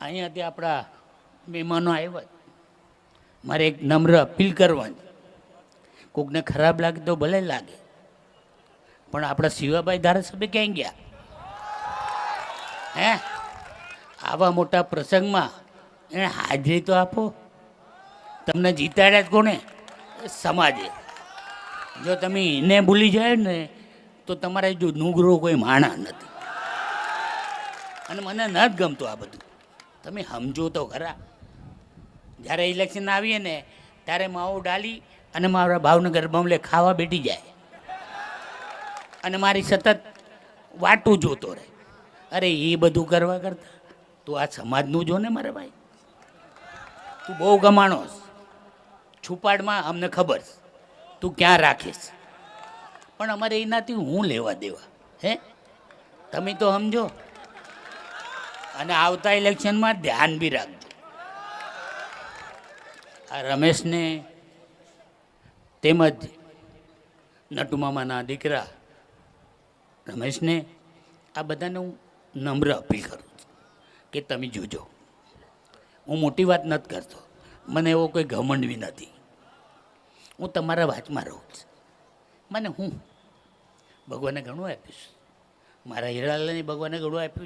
અહીંયાથી આપણા મહેમાનો આવ્યા, મારે એક નમ્ર અપીલ કરવાની. કોકને ખરાબ લાગે તો ભલે લાગે, પણ આપણા શિવાભાઈ ધારાસભ્ય ક્યાંય ગયા? હે, આવા મોટા પ્રસંગમાં એને હાજરી તો આપો. તમને જીતાડ્યા જ કોને? સમાજે. જો તમે એને ભૂલી જાય ને તો તમારે જો નુગરો કોઈ માણા નથી. અને મને ન જ ગમતું આ બધું. તમે સમજો તો ખરા. જ્યારે ઇલેક્શન આવીએ ને ત્યારે માવો ડાલી અને મારા ભાવનગર બમલે ખાવા બેઠી જાય અને મારી સતત વાટું જોતો રહે. અરે એ બધું કરવા કરતા તું આ સમાજનું જો ને મારે ભાઈ. તું બહુ ગમાણોસ. છુપાડમાં અમને ખબર છે તું ક્યાં રાખીશ, પણ અમારે એનાથી હું લેવા દેવા? હે, તમે તો સમજો. અને આવતા ઇલેક્શનમાં ધ્યાન બી રાખજો. આ રમેશને તેમજ નટુમામાના દીકરા રમેશને આ બધાને હું નમ્ર અપીલ કરું છું કે તમે જોજો. હું મોટી વાત નથી કરતો, મને એવો કોઈ ઘમંડ બી નથી. હું તમારા વાંચમાં રહું છું. મને હું ભગવાને ઘણું આપ્યું છે. મારા હીરાલાલને ભગવાને ઘણું આપ્યું છે.